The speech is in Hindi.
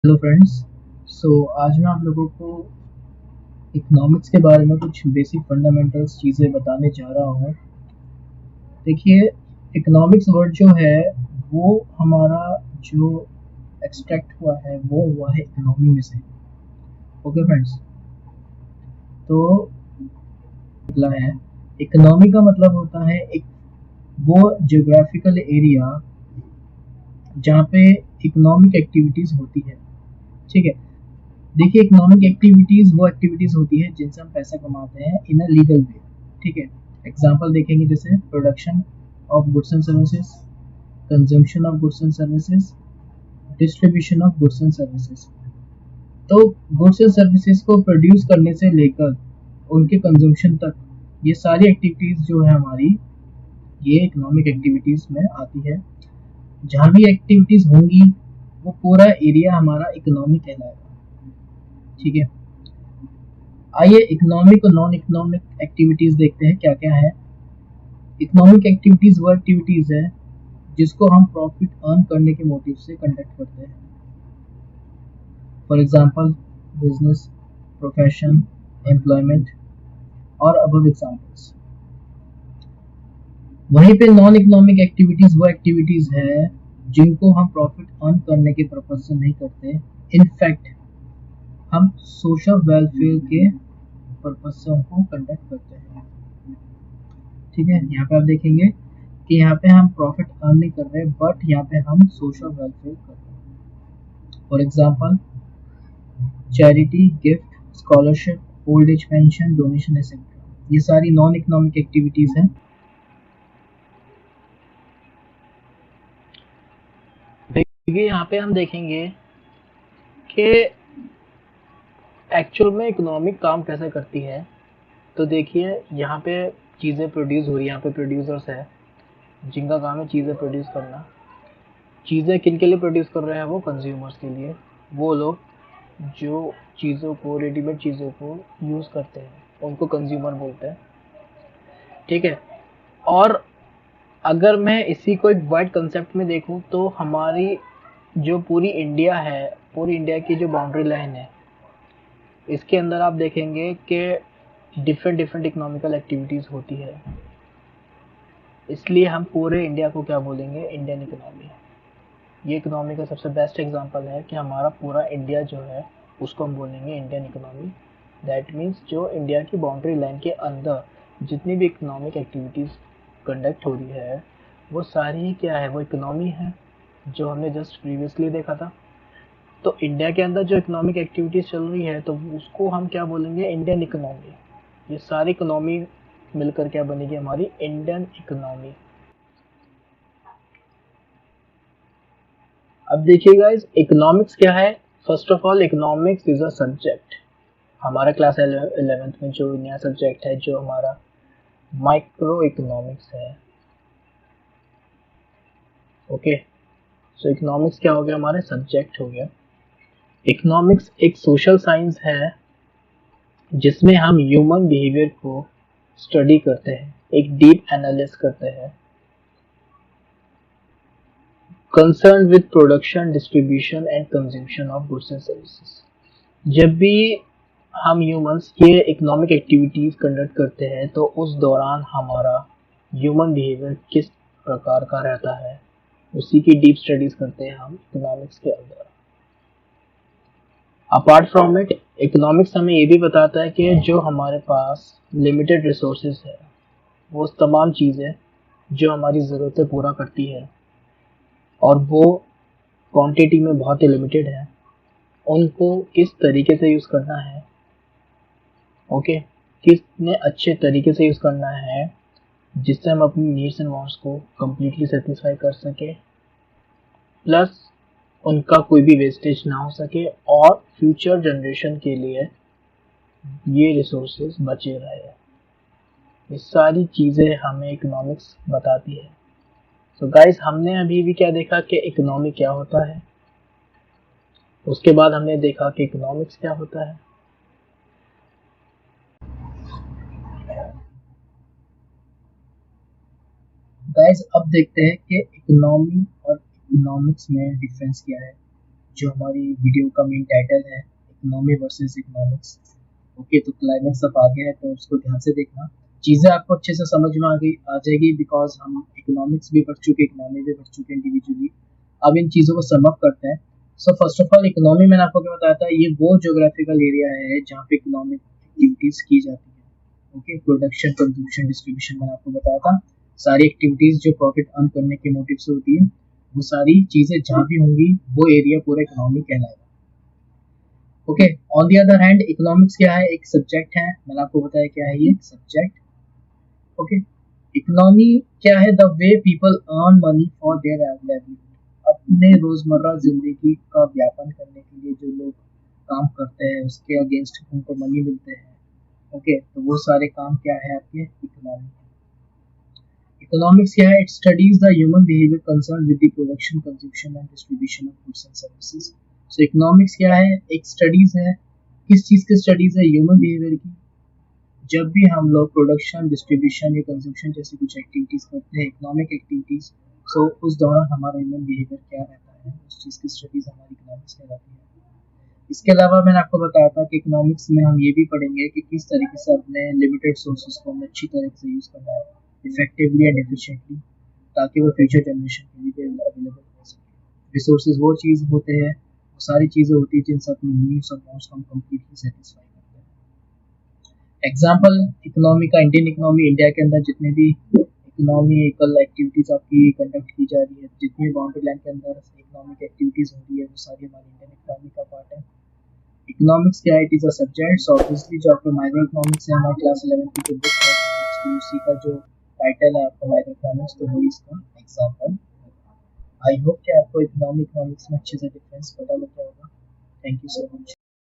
Hello friends. आज मैं आप लोगों को इकोनॉमिक्स के बारे में कुछ बेसिक फंडामेंटल्स चीज़ें बताने जा रहा हूँ। देखिए, इकोनॉमिक्स वर्ड जो है वो हमारा जो एक्सट्रैक्ट हुआ है वो हुआ है इकोनॉमी में से। ओके फ्रेंड्स, तो निकला है इकोनॉमी का मतलब होता है एक वो जियोग्राफिकल एरिया जहाँ पे इकोनॉमिक एक्टिविटीज़ होती है। ठीक है, देखिए, इकोनॉमिक एक्टिविटीज वो एक्टिविटीज होती है जिनसे हम पैसा कमाते हैं इन अ लीगल वे। ठीक है, एग्जांपल देखेंगे जैसे production of goods and services, consumption of goods and services, distribution of goods and services. तो गुड्स एंड सर्विसेज को प्रोड्यूस करने से लेकर उनके कंजम्पशन तक ये सारी एक्टिविटीज जो है हमारी, ये इकोनॉमिक एक्टिविटीज में आती है। जहाँ भी एक्टिविटीज होंगी वो पूरा एरिया हमारा इकोनॉमिक कहलाएगा। ठीक है, आइए इकोनॉमिक और नॉन इकोनॉमिक एक्टिविटीज देखते हैं क्या क्या है। इकोनॉमिक एक्टिविटीज वो एक्टिविटीज है जिसको हम प्रॉफिट अर्न करने के मोटिव से कंडक्ट करते हैं। For example business, profession, employment और अबव एग्जांपल्स। वहीं पे नॉन इकोनॉमिक एक्टिविटीज वो एक्टिविटीज है जिनको हम प्रॉफिट अर्न करने के पर्पज से नहीं करते। इनफैक्ट हम सोशल वेलफेयर के पर्पज से उनको कंडक्ट करते हैं। ठीक है, यहाँ पे आप देखेंगे कि यहाँ पे हम प्रॉफिट अर्न नहीं कर रहे, बट यहाँ पे हम सोशल वेलफेयर कर रहे हैं। For example charity, gift, scholarship, old age pension, donation etcetera, ये सारी नॉन इकोनॉमिक एक्टिविटीज हैं। देखिए, यहाँ पे हम देखेंगे कि एक्चुअल में इकोनॉमिक काम कैसे करती है। तो देखिए, यहाँ पे चीज़ें प्रोड्यूस हो रही है, यहाँ पे प्रोड्यूसर्स है जिनका काम है चीज़ें प्रोड्यूस करना। चीज़ें किन के लिए प्रोड्यूस कर रहे हैं? वो कंज्यूमर्स के लिए, वो लोग जो चीज़ों को, रेडीमेड चीज़ों को यूज़ करते हैं उनको कंज्यूमर बोलते हैं। ठीक है, और अगर मैं इसी को एक वाइड कंसेप्ट में देखूं तो हमारी जो पूरी इंडिया है, पूरी इंडिया की जो बाउंड्री लाइन है, इसके अंदर आप देखेंगे कि डिफरेंट डिफरेंट इकोनॉमिकल एक्टिविटीज़ होती है। इसलिए हम पूरे इंडिया को क्या बोलेंगे? Indian economy. ये इकोनॉमी का सबसे बेस्ट एग्जांपल है कि हमारा पूरा इंडिया जो है उसको हम बोलेंगे इंडियन इकोनॉमी। दैट मीन्स जो इंडिया की बाउंड्री लाइन के अंदर जितनी भी इकोनॉमिक एक्टिविटीज़ कंडक्ट हो रही है वो सारी ही क्या है? वो इकोनॉमी है, जो हमने जस्ट प्रीवियसली देखा था। तो इंडिया के अंदर जो इकोनॉमिक एक्टिविटीज़ चल रही है तो उसको हम क्या बोलेंगे? Indian economy. ये सारी इकोनॉमी मिलकर क्या बनेगी? हमारी इंडियन इकोनॉमी। अब देखिए गाइस, इकोनॉमिक्स क्या है? First of all, economics is a subject. हमारा क्लास 11th में जो नया सब्जेक्ट है, जो हमारा माइक्रो इकोनॉमिक्स है। ओके, सो इकोनॉमिक्स क्या हो गया? हमारा सब्जेक्ट हो गया। इकोनॉमिक्स एक सोशल साइंस है जिसमें हम ह्यूमन बिहेवियर को स्टडी करते हैं, एक डीप एनालिसिस करते हैं, concern with production, distribution and consumption of goods and services. जब भी हम ह्यूमंस ये इकोनॉमिक एक्टिविटीज कंडक्ट करते हैं तो उस दौरान हमारा ह्यूमन बिहेवियर किस प्रकार का रहता है, उसी की डीप स्टडीज करते हैं हम इकोनॉमिक्स के अंदर। अपार्ट फ्रॉम इट, इकोनॉमिक्स हमें ये भी बताता है कि जो हमारे पास लिमिटेड रिसोर्सेज है, वो तमाम चीज़ें जो हमारी ज़रूरतें पूरा करती है और वो क्वांटिटी में बहुत ही लिमिटेड है, उनको किस तरीके से यूज़ करना है। ओके, कितने अच्छे तरीके से यूज़ करना है जिससे हम अपनी नीड्स एंड वांट्स को कम्प्लीटली सेटिस्फाई कर सके, प्लस उनका कोई भी वेस्टेज ना हो सके और फ्यूचर जनरेशन के लिए ये रिसोर्सेज बचे रहे। ये सारी चीज़ें हमें इकोनॉमिक्स बताती है। सो गाइस, हमने अभी भी क्या देखा कि इकोनॉमी क्या होता है, उसके बाद हमने देखा कि इकोनॉमिक्स क्या होता है। गाइस, अब देखते हैं कि इकोनॉमी और इकोनॉमिक्स में डिफरेंस क्या है। जो हमारी वीडियो का मेन टाइटल है, इकोनॉमी वर्सेस इकोनॉमिक्स। ओके, तो क्लाइमेक्स अब आ गया है, तो उसको ध्यान से देखना। चीज़ें आपको अच्छे से समझ में आ जाएगी, बिकॉज हम इकोनॉमिक्स भी पढ़ चुके, इकोनॉमी भी पढ़ चुके इंडिविजुअली। अब इन चीज़ों को सम अप करते हैं। So first of all, economy मैंने आपको क्या बताया था, ये वो ज्योग्राफिकल एरिया है जहाँ पे इकोनॉमिक एक्टिविटीज़ की जाती है। ओके, प्रोडक्शन, कंजम्पशन, डिस्ट्रीब्यूशन मैंने आपको बताया था। सारी एक्टिविटीज़ जो प्रॉफिट अर्न करने के मोटिव से होती है, वो सारी चीज़ें जहाँ भी होंगी वो एरिया पूरा इकोनॉमी कहलाएगा। Okay, on the other hand economics क्या है, एक सब्जेक्ट है। मैंने आपको बताया क्या है ये सब्जेक्ट। ओके, इकोनॉमी क्या है, the way people earn money for their livelihood, अपने रोजमर्रा जिंदगी का व्यापन करने के लिए जो लोग काम करते हैं उसके अगेंस्ट उनको मनी मिलते हैं। ओके, तो वो सारे काम क्या है आपके इकोनॉमी। इकोनॉमिक्स क्या है, it studies the human behaviour concern with the production, consumption and distribution of goods and services. So economics क्या है, एक स्टडीज है। किस चीज़ की स्टडीज है, ह्यूमन बिहेवियर की। जब भी हम लोग प्रोडक्शन, डिस्ट्रीब्यूशन या कंजम्पशन जैसी कुछ एक्टिविटीज़ करते हैं, इकोनॉमिक एक्टिविटीज़, सो उस दौरान हमारा ह्यूमन बिहेवियर क्या रहता है, उस चीज़ की स्टडीज़ हमारी इकोनॉमिक्स कहलाती है। इसके अलावा मैंने आपको बताया था कि इकोनॉमिक्स में हम ये भी पढ़ेंगे कि किस तरीके से अपने लिमिटेड सोर्सेज को हमें अच्छी तरह से यूज़ करना है, इफेक्टिवली एंड एफिशिएंटली, ताकि वो फ्यूचर जनरेशन के लिए अवेलेबल हो सके। रिसोर्सेज वो चीज़ होते हैं, वो सारी चीज़ें होती हैं जिनसे अपनी नीड्स और वांट्स को हम कम्प्लीटली सेटिस्फाई करते हैं। एग्जाम्पल इकोनॉमी का, इंडियन इकोनॉमी, इंडिया के अंदर जितने भी इकोनॉमिकल एक्टिविटीज़ आपकी कंडक्ट की जा रही है, जितनी बाउंड्री लाइन के अंदर इकोनॉमिक एक्टिविटीज़ हो रही है, वो सारी हमारी इंडियन इकोनॉमी का पार्ट है। इकोनॉमिक्स क्या है, it is a subject. So obviously जो आपको माइक्रो इकोनॉमिक्स है, हमारी क्लास 11 की जो बुक है, उसी का जो टाइटल है आपका माइक्रो इकोनॉमिक्स, तो वही इसका एग्जाम्पल। आई होप कि आपको इकोनॉमिक्स में अच्छे से डिफरेंस पता लग गया होगा। Thank you so much.